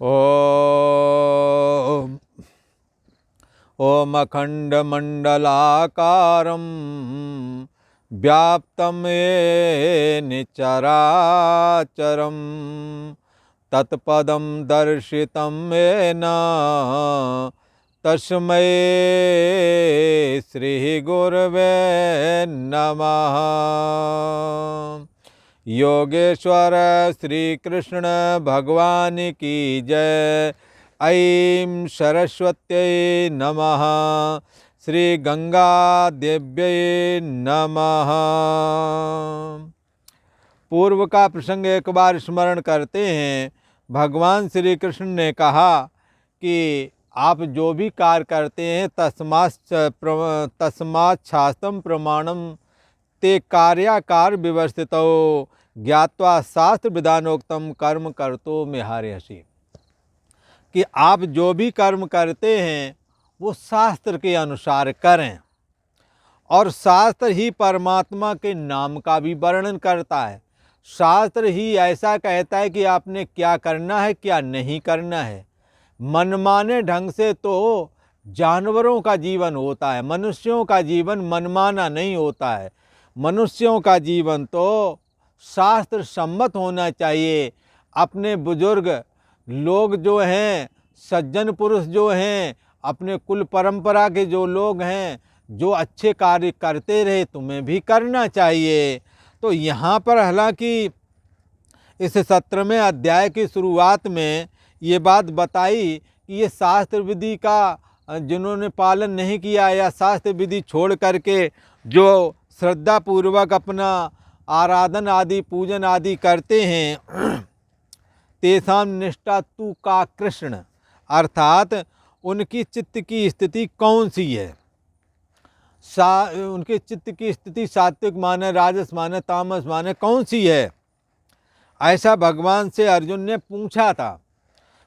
ॐ अखण्डमण्डलाकारं व्याप्तं येन चराचरं तत्पदं दर्शितं येन तस्मै श्रीगुरवे नमः। योगेश्वर श्री कृष्ण भगवान की जय। ऐं सरस्वत्यै नमः। श्री गंगा देव्यै नमः। पूर्व का प्रसंग एक बार स्मरण करते हैं। भगवान श्री कृष्ण ने कहा कि आप जो भी कार्य करते हैं तस्मात् शास्त्रम प्रमाणम ते कार्याकार व्यवस्थितो ज्ञात्वा शास्त्र विधानोक्तम कर्म करतो मिहार्यसि। कि आप जो भी कर्म करते हैं वो शास्त्र के अनुसार करें, और शास्त्र ही परमात्मा के नाम का भी वर्णन करता है। शास्त्र ही ऐसा कहता है कि आपने क्या करना है क्या नहीं करना है। मनमाने ढंग से तो जानवरों का जीवन होता है, मनुष्यों का जीवन मनमाना नहीं होता है। मनुष्यों का जीवन तो शास्त्र सम्मत होना चाहिए। अपने बुजुर्ग लोग जो हैं, सज्जन पुरुष जो हैं, अपने कुल परंपरा के जो लोग हैं, जो अच्छे कार्य करते रहे, तुम्हें भी करना चाहिए। तो यहाँ पर हालांकि इस 17वें अध्याय की शुरुआत में ये बात बताई कि ये शास्त्र विधि का जिन्होंने पालन नहीं किया या शास्त्र विधि छोड़ करके जो श्रद्धा पूर्वक अपना आराधन आदि पूजन आदि करते हैं, तेषां निष्ठा तू का कृष्ण, अर्थात उनकी चित्त की स्थिति कौन सी है। उनके चित्त की स्थिति सात्विक माने, राजस माने, तामस माने, कौन सी है, ऐसा भगवान से अर्जुन ने पूछा था।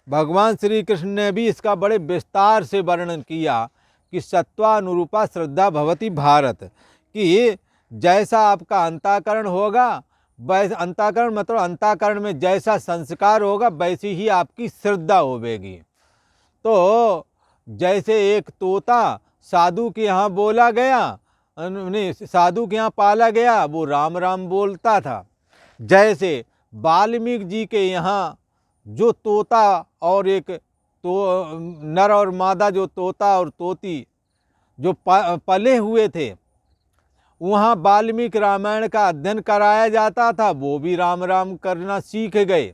भगवान श्री कृष्ण ने भी इसका बड़े विस्तार से वर्णन किया कि सत्वानुरूपा श्रद्धा भवति भारत, कि जैसा आपका अंतःकरण होगा, वैसे अंतःकरण मतलब अंतःकरण में जैसा संस्कार होगा वैसी ही आपकी श्रद्धा होवेगी। तो जैसे एक तोता साधु के यहाँ बोला गया, नहीं साधु के यहाँ पाला गया, वो राम राम बोलता था। जैसे वाल्मीकि जी के यहाँ जो तोता और एक तो नर और मादा जो तोता और तोती जो पले हुए थे, वहाँ वाल्मीकि रामायण का अध्ययन कराया जाता था, वो भी राम राम करना सीख गए।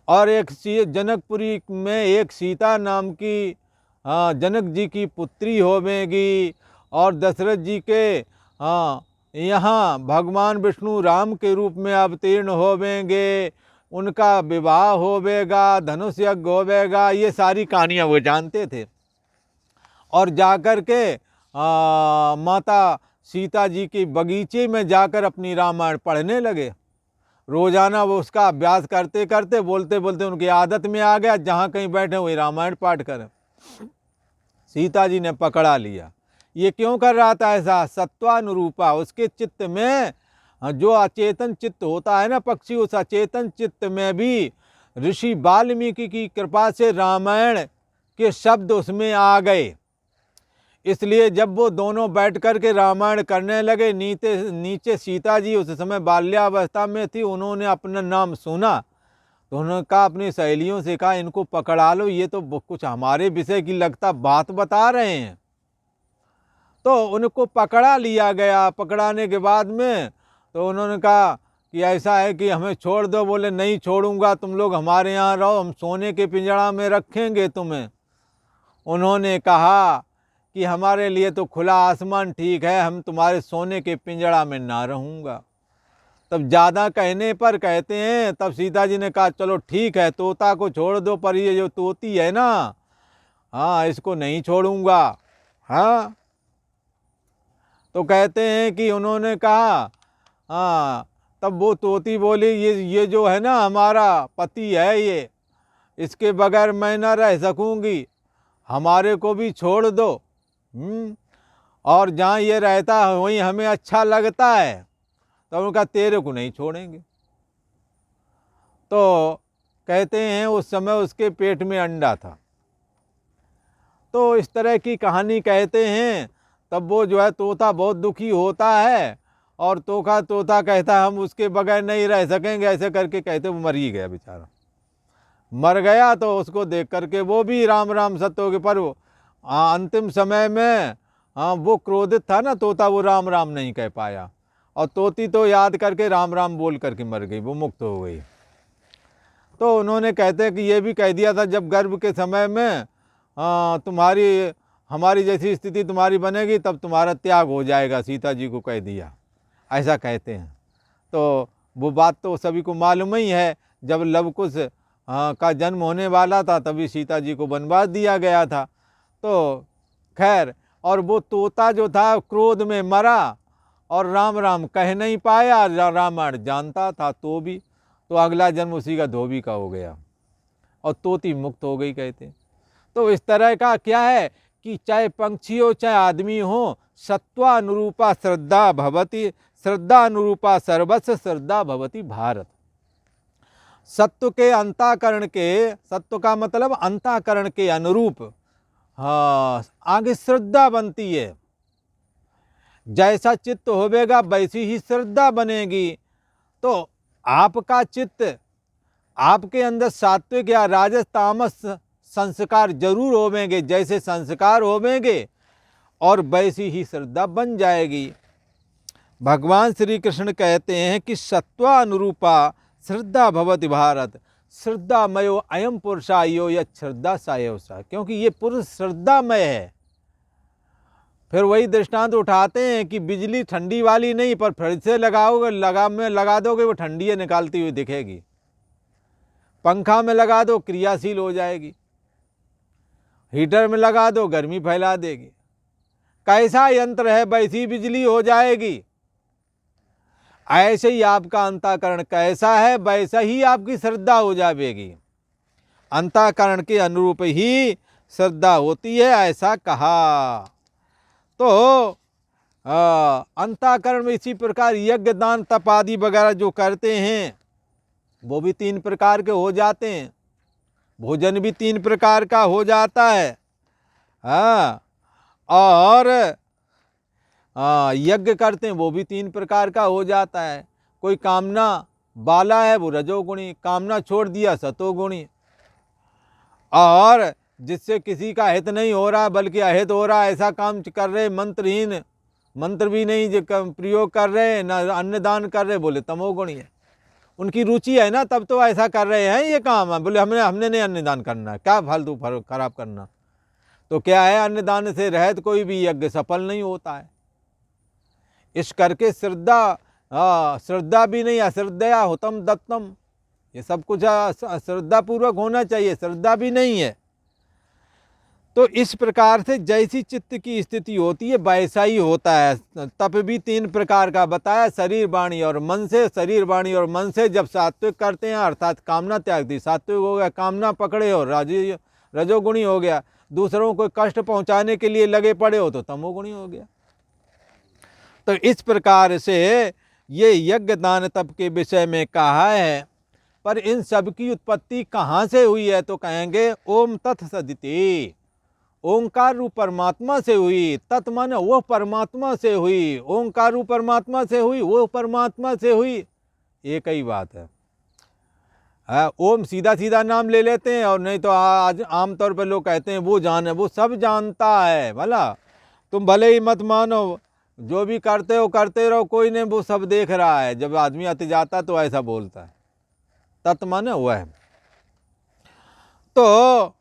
और एक जनकपुरी में एक सीता नाम की जनक जी की पुत्री होवेगी, और दशरथ जी के यहाँ भगवान विष्णु राम के रूप में अवतीर्ण होवेंगे, उनका विवाह होवेगा, धनुष यज्ञ होवेगा, ये सारी कहानियाँ वो जानते थे। और जाकर के माता सीता जी के बगीचे में जाकर अपनी रामायण पढ़ने लगे। रोजाना वो उसका अभ्यास करते करते बोलते बोलते उनकी आदत में आ गया, जहाँ कहीं बैठे वही रामायण पाठ करें। सीता जी ने पकड़ा लिया। ये क्यों कर रहा था ऐसा? सत्वानुरूपा, उसके चित्त में जो अचेतन चित्त होता है ना पक्षी, उस अचेतन चित्त में भी ऋषि वाल्मीकि की कृपा से रामायण के शब्द उसमें आ गए। इसलिए जब वो दोनों बैठ कर के रामायण करने लगे, नीचे सीता जी उस समय बाल्यावस्था में थी, उन्होंने अपना नाम सुना तो उन्होंने कहा, अपनी सहेलियों से कहा, इनको पकड़ा लो, ये तो कुछ हमारे विषय की लगता बात बता रहे हैं। तो उनको पकड़ा लिया गया। पकड़ाने के बाद में तो उन्होंने कहा कि ऐसा है कि हमें छोड़ दो। बोले नहीं छोड़ूंगा, तुम लोग हमारे यहाँ रहो, हम सोने के पिंजड़ा में रखेंगे तुम्हें। उन्होंने कहा कि हमारे लिए तो खुला आसमान ठीक है, हम तुम्हारे सोने के पिंजड़ा में ना रहूँगा। तब ज़्यादा कहने पर कहते हैं, तब सीता जी ने कहा चलो ठीक है, तोता को छोड़ दो, पर ये जो तोती है ना, हाँ इसको नहीं छोड़ूंगा। हाँ, तो कहते हैं कि उन्होंने कहा, हाँ तब वो तोती बोली, ये जो है ना हमारा पति है, ये इसके बगैर मैं ना रह सकूंगी, हमारे को भी छोड़ दो। और जहाँ ये रहता है वहीं हमें अच्छा लगता है। तो उनका तेरे को नहीं छोड़ेंगे। तो कहते हैं उस समय उसके पेट में अंडा था। तो इस तरह की कहानी कहते हैं। तब वो जो है तोता बहुत दुखी होता है और तोता कहता है हम उसके बगैर नहीं रह सकेंगे, ऐसे करके कहते वो मर ही गया बेचारा। मर गया तो उसको देख करके वो भी राम राम सत्य हो गए, पर अंतिम समय में वो क्रोधित था ना तोता, वो राम राम नहीं कह पाया और तोती तो याद करके राम राम बोल करके मर गई, वो मुक्त हो गई। तो उन्होंने कहते हैं कि ये भी कह दिया था जब गर्भ के समय में तुम्हारी हमारी जैसी स्थिति तुम्हारी बनेगी तब तुम्हारा त्याग हो जाएगा, सीता जी को कह दिया, ऐसा कहते हैं। तो वो बात तो सभी को मालूम ही है, जब लवकुश का जन्म होने वाला था तभी सीता जी को वनवास दिया गया था। तो खैर, और वो तोता जो था क्रोध में मरा और राम राम कह नहीं पाया, रामायण जानता था तो अगला जन्म उसी का धोबी का हो गया और तोती मुक्त हो गई कहते। तो इस तरह का क्या है कि चाहे पंक्षी हो चाहे आदमी हो, सत्वानुरूपा श्रद्धा भवति, श्रद्धा अनुरूपा सर्वस्व श्रद्धा भवति भारत। सत्व के अंतःकरण के, सत्व का मतलब अंतःकरण के अनुरूप आगे श्रद्धा बनती है। जैसा चित्त होवेगा वैसी ही श्रद्धा बनेगी। तो आपका चित्त, आपके अंदर सात्विक या राजस तामस संस्कार जरूर होवेंगे, जैसे संस्कार होवेंगे और वैसी ही श्रद्धा बन जाएगी। भगवान श्री कृष्ण कहते हैं कि सत्वानुरूपा श्रद्धा भवति भारत, श्रद्धामयो अयम पुरुषायो या श्रद्धा सायो सा, क्योंकि ये पुरुष श्रद्धामय है। फिर वही दृष्टांत उठाते हैं कि बिजली ठंडी वाली नहीं, पर फ्रिज से लगाओगे, लगा दोगे वो ठंडी निकालती हुई दिखेगी। पंखा में लगा दो क्रियाशील हो जाएगी, हीटर में लगा दो गर्मी फैला देगी। कैसा यंत्र है वैसी बिजली हो जाएगी। ऐसे ही आपका अंतःकरण कैसा है वैसा ही आपकी श्रद्धा हो जाएगी। अंतःकरण के अनुरूप ही श्रद्धा होती है, ऐसा कहा। तो अंतःकरण में इसी प्रकार यज्ञ दान तप आदि वगैरह जो करते हैं वो भी 3 प्रकार के हो जाते हैं। भोजन भी 3 प्रकार का हो जाता है। और यज्ञ करते हैं वो भी 3 प्रकार का हो जाता है। कोई कामना वाला है वो रजोगुणी, कामना छोड़ दिया सतोगुणी, और जिससे किसी का हित नहीं हो रहा बल्कि अहित हो रहा ऐसा काम कर रहे, मंत्रहीन, मंत्र भी नहीं जो प्रयोग कर रहे, न अन्नदान कर रहे, बोले तमोगुणी है। उनकी रुचि है ना तब तो ऐसा कर रहे हैं ये काम है, बोले हमने नहीं अन्नदान करना है, क्या फालतू खराब करना। तो क्या है, अन्नदान से रहत कोई भी यज्ञ सफल नहीं होता है। इस करके श्रद्धा भी नहीं, अश्रद्धया हुतम दत्तम, ये सब कुछ श्रद्धा पूर्वक होना चाहिए, श्रद्धा भी नहीं है। तो इस प्रकार से जैसी चित्त की स्थिति होती है वैसा ही होता है। तप भी 3 प्रकार का बताया, शरीर वाणी और मन से। शरीर वाणी और मन से जब सात्विक करते हैं अर्थात कामना त्याग दी, सात्विक हो गया, कामना पकड़े हो रजोगुणी हो गया, दूसरों को कष्ट पहुंचाने के लिए लगे पड़े हो तो तमोगुणी हो गया। तो इस प्रकार से ये यज्ञ दान तप के विषय में कहा है। पर इन सब की उत्पत्ति कहाँ से हुई है तो कहेंगे ओम तत्सदिति, ओंकार रूप परमात्मा से हुई। तत् माने वो परमात्मा से हुई, ओंकार रूप परमात्मा से हुई, वो परमात्मा से हुई, एक ही बात है। ओम सीधा सीधा नाम ले लेते हैं, और नहीं तो आज आमतौर पर लोग कहते हैं वो जाने, वो सब जानता है। भला तुम भले ही मत मानो, जो भी करते हो करते रहो, कोई नहीं, वो सब देख रहा है। जब आदमी अति जाता तो ऐसा बोलता है। तत् माने हुआ है, तो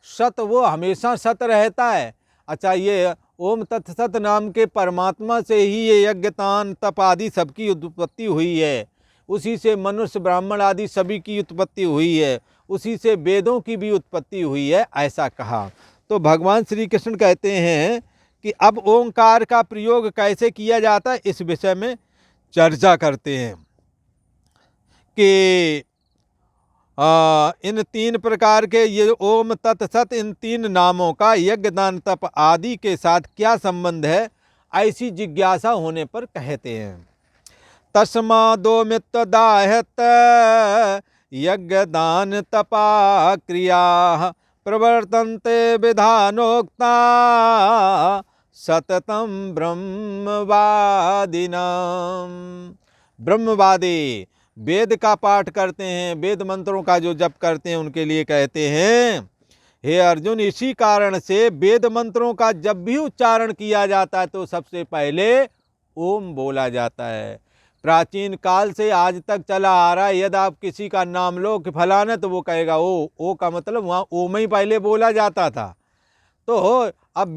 सत वो हमेशा सत रहता है। अच्छा, ये ओम तत्सत नाम के परमात्मा से ही ये यज्ञ दान तप आदि सबकी उत्पत्ति हुई है। उसी से मनुष्य ब्राह्मण आदि सभी की उत्पत्ति हुई है, उसी से वेदों की भी उत्पत्ति हुई है, ऐसा कहा। तो भगवान श्री कृष्ण कहते हैं कि अब ओंकार का प्रयोग कैसे किया जाता है इस विषय में चर्चा करते हैं कि इन 3 प्रकार के ये ओम तत्सत, इन 3 नामों का यज्ञ दान तप आदि के साथ क्या संबंध है, ऐसी जिज्ञासा होने पर कहते हैं। तस्मादो मित्तदाहत यज्ञ दान तपा क्रिया प्रवर्तन्ते विधानोक्ता सततम ब्रह्मवादिनाम। ब्रह्मवादी वेद का पाठ करते हैं, वेद मंत्रों का जो जप करते हैं उनके लिए कहते हैं, हे अर्जुन, इसी कारण से वेद मंत्रों का जब भी उच्चारण किया जाता है तो सबसे पहले ओम बोला जाता है। प्राचीन काल से आज तक चला आ रहा है, यदि आप किसी का नाम लो कि फलाना, तो वो कहेगा ओ का मतलब वहाँ ओम ही पहले बोला जाता था। तो अब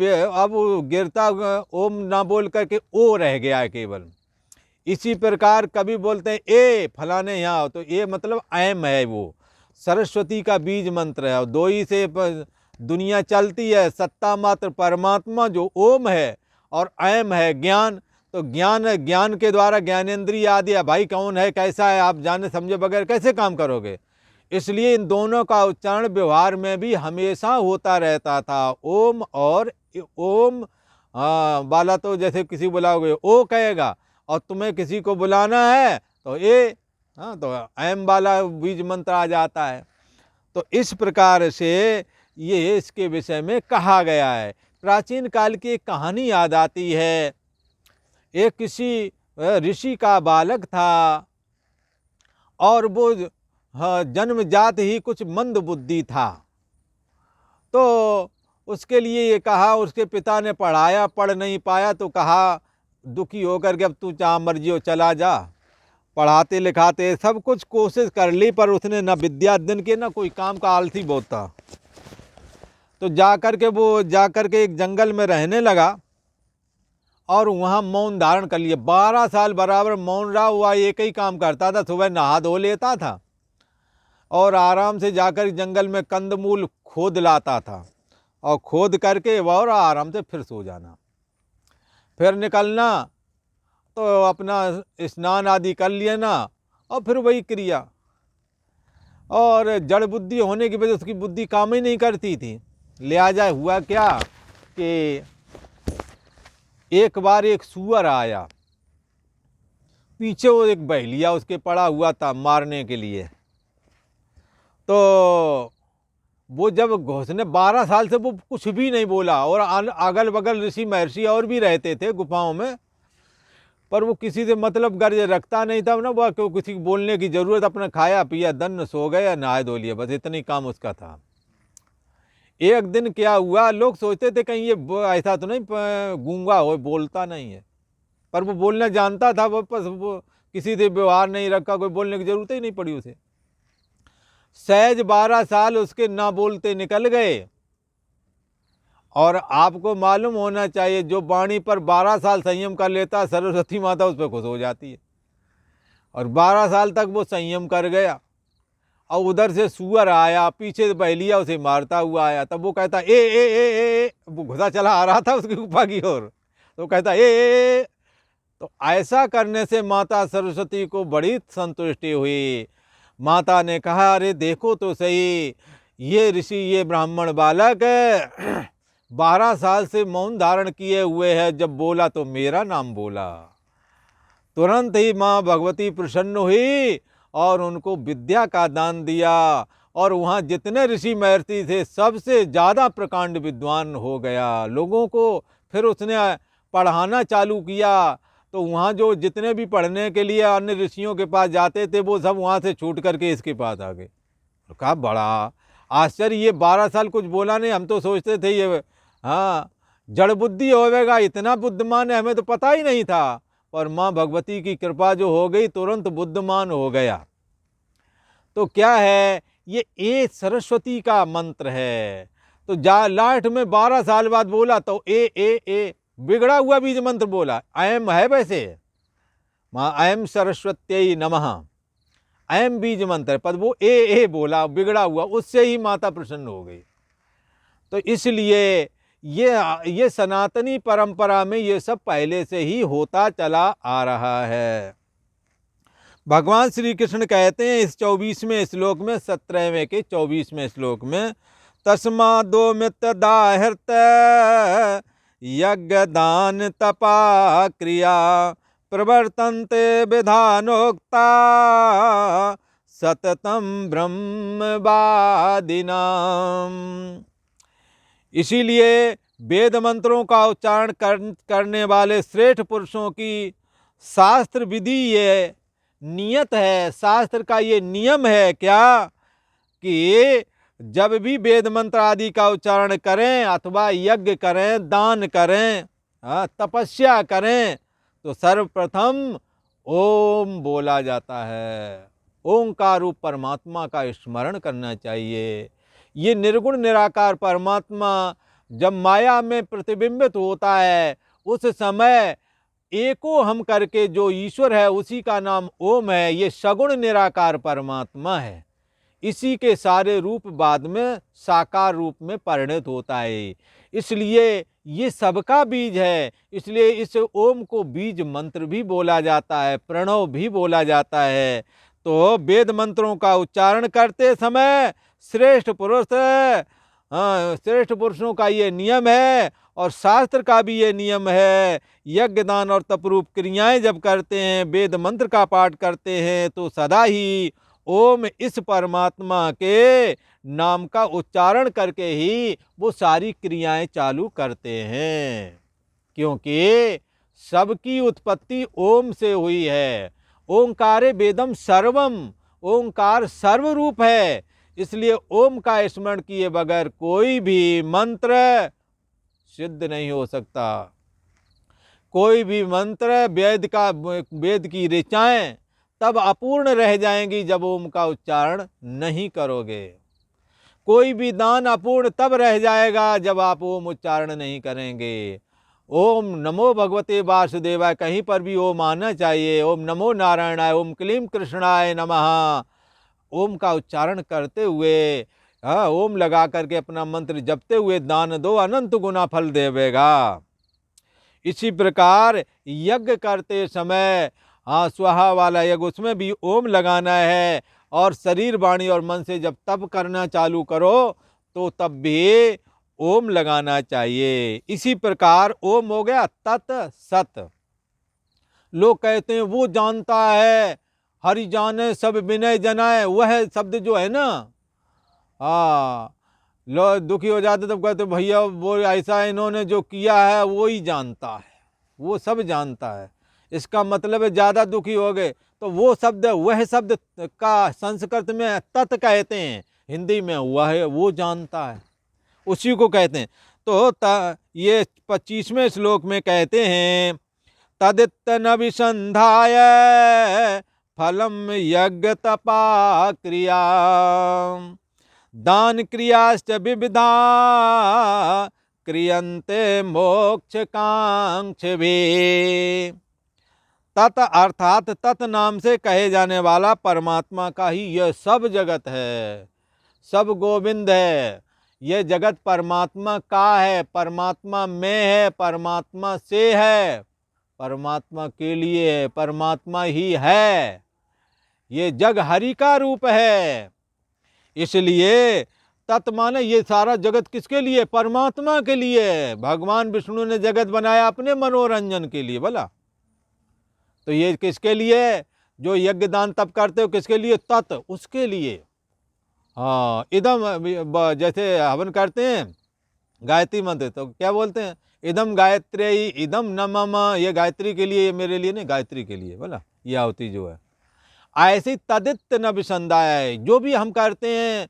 गिरता ओम ना बोल करके ओ रह गया है केवल। इसी प्रकार कभी बोलते हैं ए फलाने यहाँ, तो ए मतलब ऐम है, वो सरस्वती का बीज मंत्र है। और दो ही से दुनिया चलती है, सत्ता मात्र परमात्मा जो ओम है और ऐम है ज्ञान। तो ज्ञान के द्वारा ज्ञानेंद्रिय आदि है, भाई कौन है कैसा है आप जाने समझे बगैर कैसे काम करोगे। इसलिए इन दोनों का उच्चारण व्यवहार में भी हमेशा होता रहता था, ओम और ओम। वाला तो जैसे किसी बुलाओगे ओ कहेगा, और तुम्हें किसी को बुलाना है तो ए, तो ऐम वाला बीज मंत्र आ जाता है। तो इस प्रकार से ये इसके विषय में कहा गया है। प्राचीन काल की एक कहानी याद आती है। एक किसी ऋषि का बालक था और वो जन्मजात ही कुछ मंद बुद्धि था। तो उसके लिए ये कहा, उसके पिता ने पढ़ाया, पढ़ नहीं पाया तो कहा दुखी होकर के अब तू जहाँ मर्जी हो चला जा। पढ़ाते लिखाते सब कुछ कोशिश कर ली, पर उसने न विद्या दिन के न कोई काम का, आलसी बहुत था। तो जाकर के एक जंगल में रहने लगा और वहाँ मौन धारण कर लिया। 12 साल बराबर मौन रहा हुआ, एक ही काम करता था, सुबह नहा धो लेता था और आराम से जाकर जंगल में कंदमूल खोद लाता था और खोद करके और आराम से फिर सो जाना, फिर निकलना, तो अपना स्नान आदि कर लेना और फिर वही क्रिया। और जड़ बुद्धि होने की वजह उसकी बुद्धि काम ही नहीं करती थी। लिहाजा हुआ क्या कि एक बार एक सूअर आया, पीछे वो एक बहेलिया उसके पड़ा हुआ था मारने के लिए। तो वो जब घोषणे 12 साल से वो कुछ भी नहीं बोला, और अगल बगल ऋषि महर्षि और भी रहते थे गुफाओं में, पर वो किसी से मतलब गर्ज रखता नहीं था ना, वो किसी को बोलने की जरूरत, अपना खाया पिया दन्न सो गया नहाए धो लिया, बस इतनी काम उसका था। एक दिन क्या हुआ, लोग सोचते थे कहीं ये ऐसा तो नहीं गूंगा हो, बोलता नहीं है, पर वो बोलना जानता था। वो किसी से व्यवहार नहीं रखा, कोई बोलने की जरूरत ही नहीं पड़ी उसे। सहज 12 साल उसके ना बोलते निकल गए। और आपको मालूम होना चाहिए, जो वाणी पर 12 साल संयम कर लेता, सरस्वती माता उस पर खुश हो जाती है। और 12 साल तक वो संयम कर गया। और उधर से सूअर आया, पीछे से बहेलिया उसे मारता हुआ आया। तब वो कहता ए, वो घुसा चला आ रहा था उसकी गुफा की ओर, तो कहता ए। तो ऐसा करने से माता सरस्वती को बड़ी संतुष्टि हुई। माता ने कहा, अरे देखो तो सही, ये ऋषि, ये ब्राह्मण बालक 12 साल से मौन धारण किए हुए है, जब बोला तो मेरा नाम बोला। तुरंत ही माँ भगवती प्रसन्न हुई और उनको विद्या का दान दिया। और वहाँ जितने ऋषि महर्षि थे सबसे ज़्यादा प्रकांड विद्वान हो गया। लोगों को फिर उसने पढ़ाना चालू किया। तो वहाँ जो जितने भी पढ़ने के लिए अन्य ऋषियों के पास जाते थे, वो सब वहाँ से छूट करके इसके पास आ गए। तो कहा बड़ा आश्चर्य, ये 12 साल कुछ बोला नहीं, हम तो सोचते थे ये जड़ बुद्धि होवेगा, इतना बुद्धिमान है, हमें तो पता ही नहीं था। और माँ भगवती की कृपा जो हो गई, तुरंत बुद्धिमान हो गया। तो क्या है, ये सरस्वती का मंत्र है। तो लास्ट में 12 साल बाद बोला तो ए बिगड़ा हुआ बीज मंत्र बोला। ऐम है वैसे, माँ ऐम सरस्वत्यै नमः, ऐम बीज मंत्र, पर वो ए बोला बिगड़ा हुआ, उससे ही माता प्रसन्न हो गई। तो इसलिए ये सनातनी परंपरा में ये सब पहले से ही होता चला आ रहा है। भगवान श्री कृष्ण कहते हैं इस 24वें श्लोक में, 17वें के 24वें श्लोक में, तस्मादो मितदाहृत यज्ञ दान तपा क्रिया प्रवर्तन्ते विधानोक्ता सततम ब्रह्मवादिनाम। इसीलिए वेद मंत्रों का उच्चारण करने वाले श्रेष्ठ पुरुषों की शास्त्र विधि ये नियत है, शास्त्र का ये नियम है क्या कि जब भी वेद मंत्र आदि का उच्चारण करें अथवा यज्ञ करें, दान करें, तपस्या करें, तो सर्वप्रथम ओम बोला जाता है। ओंकार रूप परमात्मा का स्मरण करना चाहिए। ये निर्गुण निराकार परमात्मा जब माया में प्रतिबिंबित होता है उस समय एको हम करके जो ईश्वर है उसी का नाम ओम है। ये सगुण निराकार परमात्मा है। इसी के सारे रूप बाद में साकार रूप में परिणत होता है। इसलिए ये सबका बीज है। इसलिए इस ओम को बीज मंत्र भी बोला जाता है, प्रणव भी बोला जाता है। तो वेद मंत्रों का उच्चारण करते समय श्रेष्ठ पुरुषों का ये नियम है और शास्त्र का भी ये नियम है। यज्ञ दान और तपरूप क्रियाएं जब करते हैं, वेद मंत्र का पाठ करते हैं, तो सदा ही ओम इस परमात्मा के नाम का उच्चारण करके ही वो सारी क्रियाएं चालू करते हैं, क्योंकि सबकी उत्पत्ति ओम से हुई है। ओंकारे वेदम सर्वम, ओंकार सर्वरूप है। इसलिए ओम का स्मरण किए बगैर कोई भी मंत्र सिद्ध नहीं हो सकता। कोई भी मंत्र वेद की ऋचाएं तब अपूर्ण रह जाएंगी जब ओम का उच्चारण नहीं करोगे। कोई भी दान अपूर्ण तब रह जाएगा जब आप ओम उच्चारण नहीं करेंगे। ओम नमो भगवते वासुदेवाय कहीं पर भी ओम आना चाहिए। ओम नमो नारायणाय, ओम क्लीम कृष्णाय नमः। ओम का उच्चारण करते हुए ओम लगा करके अपना मंत्र जपते हुए दान दो, अनंत गुना फल देवेगा। इसी प्रकार यज्ञ करते समय स्वाहा वाला यज्ञ, उसमें भी ओम लगाना है। और शरीर, वाणी और मन से जब तप करना चालू करो तो तब भी ओम लगाना चाहिए। इसी प्रकार ओम हो गया तत् सत। लोग कहते हैं वो जानता है, हरि जाने सब विनय जनाए, वह शब्द जो है ना, लोग दुखी हो जाते तब कहते भैया वो ऐसा इन्होंने जो किया है वो ही जानता है, वो सब जानता है। इसका मतलब है ज़्यादा दुखी हो गए तो वो शब्द, वह शब्द का संस्कृत में तत् कहते हैं, हिंदी में वह वो जानता है, उसी को कहते हैं। तो ये 25वें श्लोक में कहते हैं तदित्तन विसंधाय फलम यज्ञ तपा क्रिया दान क्रियाश्च विविधा क्रियन्ते मोक्ष कांक्षिभिः। तत् अर्थात तत् नाम से कहे जाने वाला परमात्मा का ही यह सब जगत है, सब गोविंद है। यह जगत परमात्मा का है, परमात्मा में है, परमात्मा से है, परमात्मा के लिए है, परमात्मा ही है। ये जग हरि का रूप है। इसलिए तत् माने ये सारा जगत किसके लिए? परमात्मा के लिए। भगवान विष्णु ने जगत बनाया अपने मनोरंजन के लिए, बोला तो ये किसके लिए? जो यज्ञ दान तप करते हो किसके लिए? तत्, उसके लिए। हाँ, इदम, जैसे हवन करते हैं गायत्री मंत्र, तो क्या बोलते हैं? इदम गायत्री इदम न मम, ये गायत्री के लिए, ये मेरे लिए नहीं, गायत्री के लिए, बोला ये आवती जो है। ऐसे तदित न विसंदाय, जो भी हम करते हैं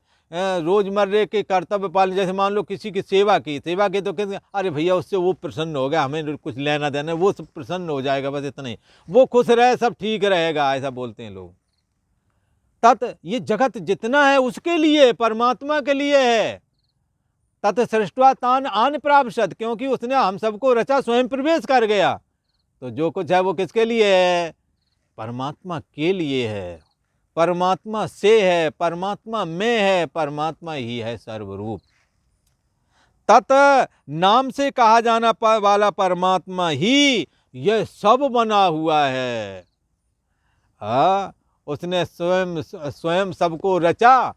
रोजमर्रे के कर्तव्य पालन, जैसे मान लो किसी की सेवा की तो कहते हैं अरे भैया उससे वो प्रसन्न हो गया, हमें कुछ लेना देना, वो सब प्रसन्न हो जाएगा, बस इतना ही, वो खुश रहे सब ठीक रहेगा, ऐसा बोलते हैं लोग। तत्, ये जगत जितना है उसके लिए, परमात्मा के लिए है। तत् सृष्ट्वा तान आन प्रावशत, क्योंकि उसने हम सबको रचा, स्वयं प्रवेश कर गया। तो जो कुछ है वो किसके लिए है? परमात्मा के लिए है, परमात्मा से है, परमात्मा में है, परमात्मा ही है सर्वरूप। तत् नाम से कहा जाना वाला परमात्मा ही यह सब बना हुआ है। उसने स्वयं सबको रचा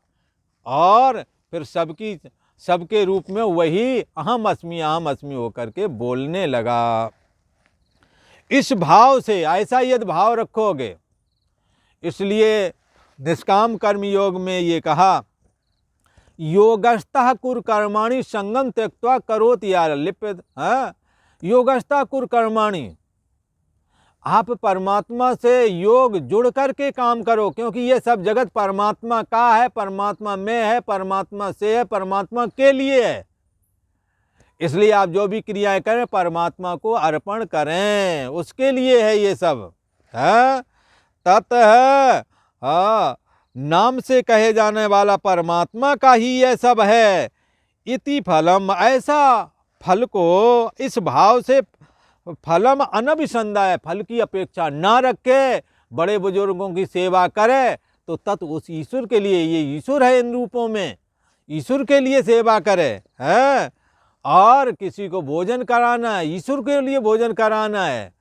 और फिर सबके रूप में वही अहम अस्मि होकर के बोलने लगा। इस भाव से, ऐसा यदि भाव रखोगे, इसलिए निष्काम कर्म योग में ये कहा, योगस्थः कुरु कर्माणि संगम त्यक्त्वा करोति या लिप्यते। योगस्थः कुरु कर्माणि, आप परमात्मा से योग जुड़ करके काम करो, क्योंकि ये सब जगत परमात्मा का है, परमात्मा में है, परमात्मा से है, परमात्मा के लिए है। इसलिए आप जो भी क्रियाएं करें परमात्मा को अर्पण करें, उसके लिए है ये सब है। ततः नाम से कहे जाने वाला परमात्मा का ही यह सब है। इति फलम, ऐसा फल को इस भाव से फलम अनभिसंधाय, फल की अपेक्षा ना रखे, बड़े बुजुर्गों की सेवा करे तो तत् उस ईश्वर के लिए, ये ईश्वर है इन रूपों में, ईश्वर के लिए सेवा करे है। और किसी को भोजन कराना है, ईश्वर के लिए भोजन कराना है,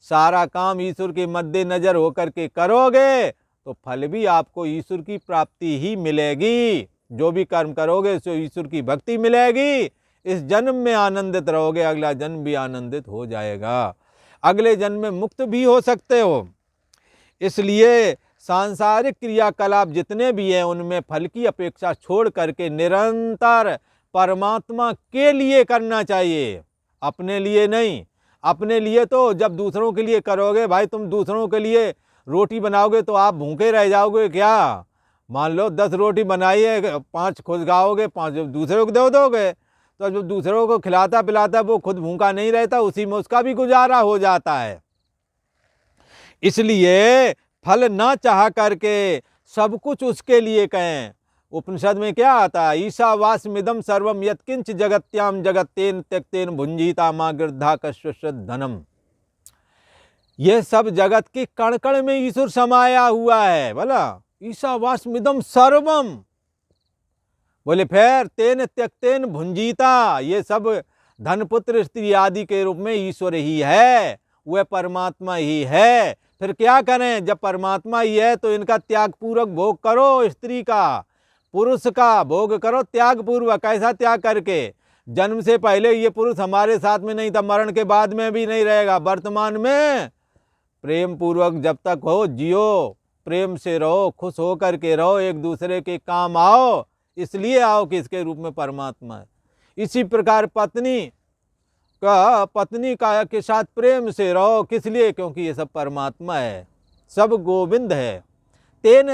सारा काम ईश्वर के मद्देनजर होकर के करोगे तो फल भी आपको ईश्वर की प्राप्ति ही मिलेगी। जो भी कर्म करोगे सो ईश्वर की भक्ति मिलेगी। इस जन्म में आनंदित रहोगे, अगला जन्म भी आनंदित हो जाएगा, अगले जन्म में मुक्त भी हो सकते हो। इसलिए सांसारिक क्रियाकलाप जितने भी हैं उनमें फल की अपेक्षा छोड़ करके निरंतर परमात्मा के लिए करना चाहिए, अपने लिए नहीं। अपने लिए तो जब दूसरों के लिए करोगे, भाई तुम दूसरों के लिए रोटी बनाओगे तो आप भूखे रह जाओगे क्या? मान लो 10 रोटी बनाई है, 5 खुद खाओगे, 5 दूसरों को दे दोगे, तो जब दूसरों को खिलाता पिलाता वो खुद भूखा नहीं रहता, उसी में उसका भी गुजारा हो जाता है। इसलिए फल ना चाह करके सब कुछ उसके लिए कहें। उपनिषद में क्या आता है, ईशावास्मिदं सर्वम यत्किंच जगत्याम जगत्तेन त्यक्तेन भुंजीता मां गृद्धा कश्यश्च धनम। ये सब जगत के कण कण में ईश्वर समाया हुआ है। बोला ईशावास्मिदं सर्वम, बोले फिर तेन त्यक्तेन भुंजीता, ये सब धन पुत्र स्त्री आदि के रूप में ईश्वर ही है, वह परमात्मा ही है। फिर क्या करें, जब परमात्मा ही है तो इनका त्याग पूर्वक भोग करो, स्त्री का पुरुष का भोग करो त्याग पूर्वक। कैसा त्याग करके, जन्म से पहले ये पुरुष हमारे साथ में नहीं था, मरण के बाद में भी नहीं रहेगा, वर्तमान में प्रेम पूर्वक जब तक हो जियो, प्रेम से रहो, खुश हो करके रहो, एक दूसरे के काम आओ, इसलिए आओ कि इसके रूप में परमात्मा है। इसी प्रकार पत्नी का के साथ प्रेम से रहो, किस लिए, क्योंकि ये सब परमात्मा है, सब गोविंद है। तेन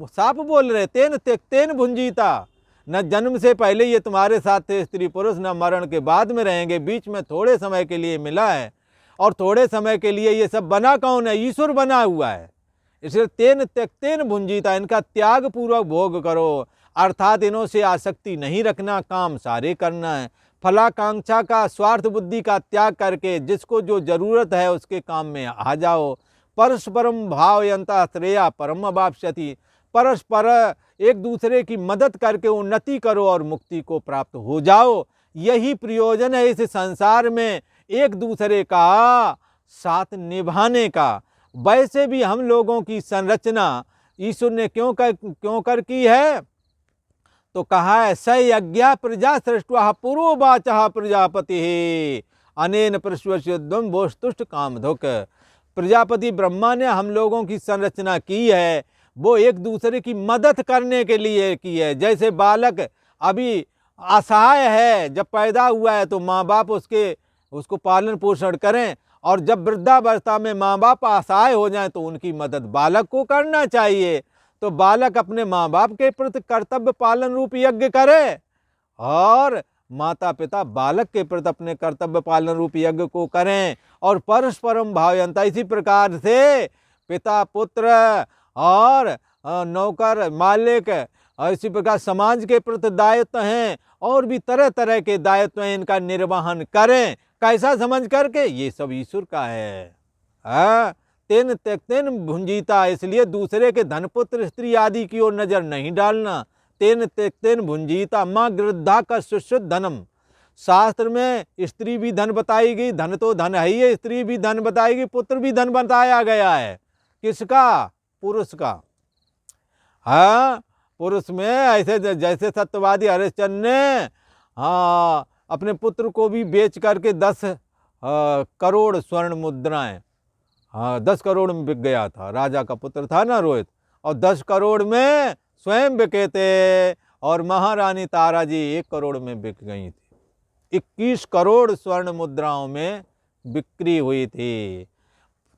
साफ बोल रहे, तेन त्यक्तेन भुंजीता, न जन्म से पहले ये तुम्हारे साथ थे स्त्री पुरुष, न मरण के बाद में रहेंगे, बीच में थोड़े समय के लिए मिला है, और थोड़े समय के लिए ये सब बना कौन है, ईश्वर बना हुआ है। इसलिए तेन त्यक्तेन भुंजीता, इनका त्याग पूर्वक भोग करो, अर्थात इनों से आसक्ति नहीं रखना, काम सारे करना है। फलाकांक्षा का, स्वार्थ बुद्धि का त्याग करके जिसको जो जरूरत है उसके काम में आ जाओ। परस्परम भावयंता श्रेया परम वाप्स्यति, परस्पर एक दूसरे की मदद करके उन्नति करो और मुक्ति को प्राप्त हो जाओ। यही प्रयोजन है इस संसार में एक दूसरे का साथ निभाने का। वैसे भी हम लोगों की संरचना ईश्वर ने क्यों कर की है, तो कहा है स यज्ञा प्रजा सृष्ट्वा पूर्ववाचः प्रजापति अनेन प्रश्वस्यद्वम भोस्तुष्ट कामधुक। प्रजापति ब्रह्मा ने हम लोगों की संरचना की है, वो एक दूसरे की मदद करने के लिए की है। जैसे बालक अभी असहाय है, जब पैदा हुआ है तो माँ बाप उसको पालन पोषण करें, और जब वृद्धावस्था में माँ बाप असहाय हो जाएं तो उनकी मदद बालक को करना चाहिए। तो बालक अपने माँ बाप के प्रति कर्तव्य पालन रूप यज्ञ करे, और माता पिता बालक के प्रति अपने कर्तव्य पालन रूप यज्ञ को करें, और परस्परम भावयंता। इसी प्रकार से पिता पुत्र और नौकर मालिक, इसी प्रकार समाज के प्रति दायित्व हैं, और भी तरह तरह के दायित्व हैं, इनका निर्वहन करें। कैसा समझ करके, ये सब ईश्वर का है। तेन त्यक्तेन भुंजीता, इसलिए दूसरे के धनपुत्र स्त्री आदि की ओर नजर नहीं डालना। तेन त्यक्तेन भुंजीता माँ गृद्धा का शुद्ध धनम। शास्त्र में स्त्री भी धन बताई गई, धन तो धन है ही, स्त्री भी धन बताई गई, पुत्र भी धन बताया गया है। किसका, पुरुष का। हाँ, पुरुष में ऐसे जैसे सत्यवादी हरिश्चंद्र ने अपने पुत्र को भी बेच करके 10 करोड़ स्वर्ण मुद्राएं, 10 करोड़ में बिक गया था। राजा का पुत्र था ना रोहित, और 10 करोड़ में स्वयं बिके थे, और महारानी तारा जी 1 करोड़ में बिक गई थी। 21 करोड़ स्वर्ण मुद्राओं में बिक्री हुई थी।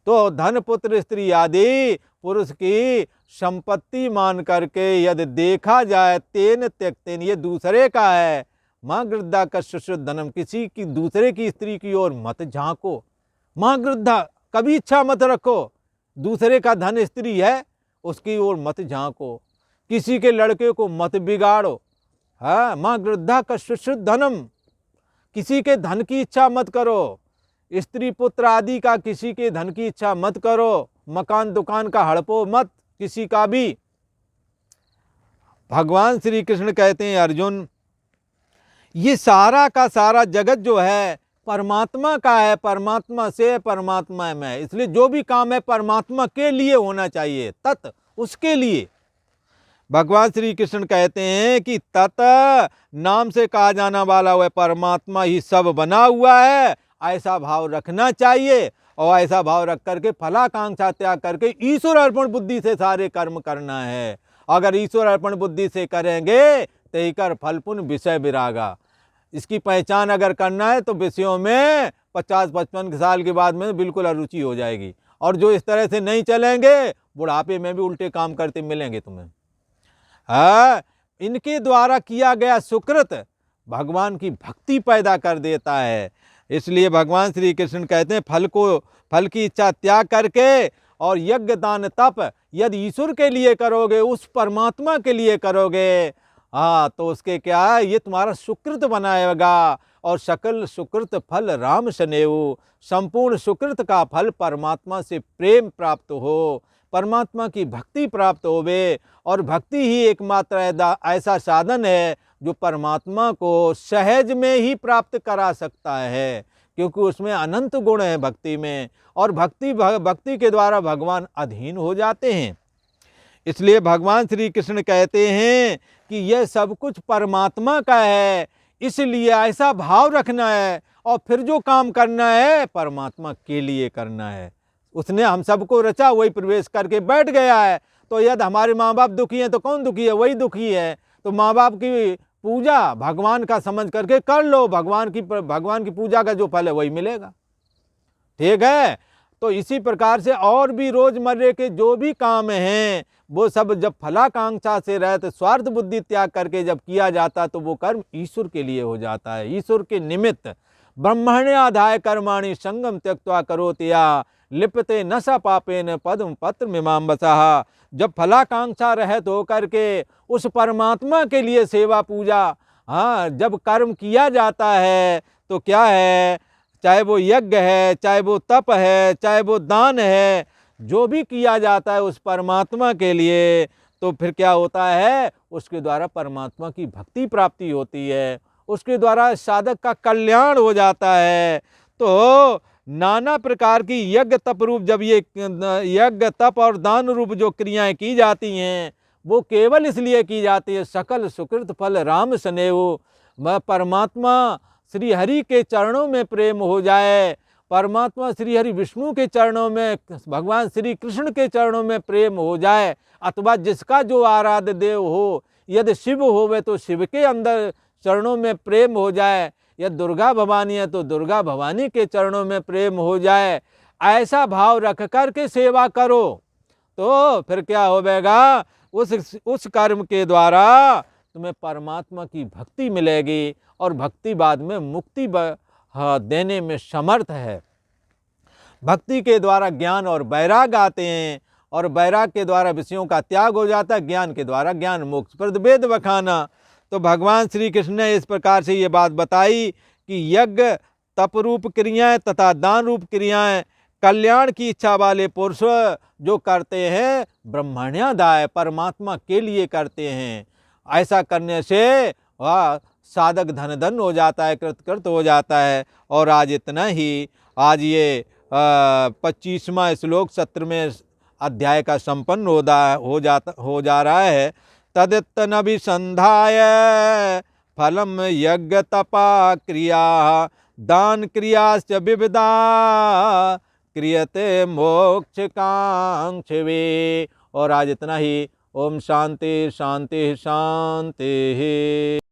तो धन पुत्र स्त्री आदि पुरुष की संपत्ति मान करके यदि देखा जाए, तेन त्यक्तेन, ये दूसरे का है। माँ गृद्धा कश्चित् धनम, किसी की दूसरे की स्त्री की ओर मत झांको। माँ गृद्धा, कभी इच्छा मत रखो, दूसरे का धन स्त्री है उसकी ओर मत झांको, किसी के लड़के को मत बिगाड़ो। हाँ, माँ गृद्धा कश्चित् धनम, किसी के धन की इच्छा मत करो, स्त्री पुत्र आदि का किसी के धन की इच्छा मत करो, मकान दुकान का हड़पो मत किसी का भी। भगवान श्री कृष्ण कहते हैं, अर्जुन ये सारा का सारा जगत जो है परमात्मा का है, परमात्मा से परमात्मा में, इसलिए जो भी काम है परमात्मा के लिए होना चाहिए, तत् उसके लिए। भगवान श्री कृष्ण कहते हैं कि तत् नाम से कहा जाना वाला वह परमात्मा ही सब बना हुआ है, ऐसा भाव रखना चाहिए। और ऐसा भाव रख करके फलाकांक्षा त्याग करके ईश्वर अर्पण बुद्धि से सारे कर्म करना है। अगर ईश्वर अर्पण बुद्धि से करेंगे तो ही कर फल पुण्य विषय विरागा, इसकी पहचान अगर करना है तो विषयों में 50-55 साल के बाद में बिल्कुल अरुचि हो जाएगी। और जो इस तरह से नहीं चलेंगे बुढ़ापे में भी उल्टे काम करते मिलेंगे तुम्हें। हाँ, इनके द्वारा किया गया सुकृत भगवान की भक्ति पैदा कर देता है। इसलिए भगवान श्री कृष्ण कहते हैं फल की इच्छा त्याग करके और यज्ञ दान तप यदि ईश्वर के लिए करोगे, उस परमात्मा के लिए करोगे, हाँ, तो उसके क्या है, ये तुम्हारा सुकृत बनाएगा। और सकल सुकृत फल राम सनेऊ, संपूर्ण सुकृत का फल परमात्मा से प्रेम प्राप्त हो, परमात्मा की भक्ति प्राप्त होवे। और भक्ति ही एकमात्र ऐसा साधन है जो परमात्मा को सहज में ही प्राप्त करा सकता है, क्योंकि उसमें अनंत गुण है भक्ति में, और भक्ति के द्वारा भगवान अधीन हो जाते हैं। इसलिए भगवान श्री कृष्ण कहते हैं कि यह सब कुछ परमात्मा का है, इसलिए ऐसा भाव रखना है और फिर जो काम करना है परमात्मा के लिए करना है। उसने हम सबको रचा, वही प्रवेश करके बैठ गया है। तो यदि हमारे माँ बाप दुखी हैं तो कौन दुखी है, वही दुखी है। तो माँ बाप की पूजा भगवान का समझ करके कर लो, भगवान की पूजा का जो फल है वही मिलेगा। ठीक है। तो इसी प्रकार से और भी रोजमर्रे के जो भी काम हैं वो सब जब फलाकांक्षा से रहते स्वार्थ बुद्धि त्याग करके जब किया जाता तो वो कर्म ईश्वर के लिए हो जाता है, ईश्वर के निमित्त। ब्रह्मण्याधाय कर्माणि संगम त्यक्त्वा करोति या लिप्यते न स पापेन पद्म पत्र मीमांसः। जब फलाकांक्षा रहित होकर के उस परमात्मा के लिए सेवा पूजा, हाँ, जब कर्म किया जाता है तो क्या है, चाहे वो यज्ञ है, चाहे वो तप है, चाहे वो दान है, जो भी किया जाता है उस परमात्मा के लिए, तो फिर क्या होता है, उसके द्वारा परमात्मा की भक्ति प्राप्ति होती है, उसके द्वारा साधक का कल्याण हो जाता है। तो नाना प्रकार की यज्ञ तप रूप, जब ये यज्ञ तप और दान रूप जो क्रियाएं की जाती हैं वो केवल इसलिए की जाती है सकल सुकृत फल राम सनेऊ, परमात्मा श्री हरि के चरणों में प्रेम हो जाए, परमात्मा श्री हरि विष्णु के चरणों में, भगवान श्री कृष्ण के चरणों में प्रेम हो जाए, अथवा जिसका जो आराध्य देव हो, यदि शिव होवे तो शिव के अंदर चरणों में प्रेम हो जाए, या दुर्गा भवानी है तो दुर्गा भवानी के चरणों में प्रेम हो जाए, ऐसा भाव रख कर के सेवा करो तो फिर क्या होगा, उस कर्म के द्वारा तुम्हें परमात्मा की भक्ति मिलेगी और भक्ति बाद में मुक्ति देने में समर्थ है। भक्ति के द्वारा ज्ञान और वैराग आते हैं और वैराग के द्वारा विषयों का त्याग हो जाता है, ज्ञान के द्वारा ज्ञान मोक्ष प्रद वेद बखाना। तो भगवान श्री कृष्ण ने इस प्रकार से ये बात बताई कि यज्ञ तप रूप क्रियाएं तथा दान रूप क्रियाएं कल्याण की इच्छा वाले पुरुष जो करते हैं ब्रह्मण्यादाय परमात्मा के लिए करते हैं। ऐसा करने से साधक धन धन हो जाता है, कृत हो जाता है। और आज इतना ही, आज ये 25वां श्लोक 17वें अध्याय का संपन्न हो जा रहा है। तदित्तनभिसंधाय फलम यज्ञ तपा क्रिया दान क्रियाश्च विविधा क्रियते मोक्ष कांक्षवे। और आज इतना ही। ओम शांति शांति शांति।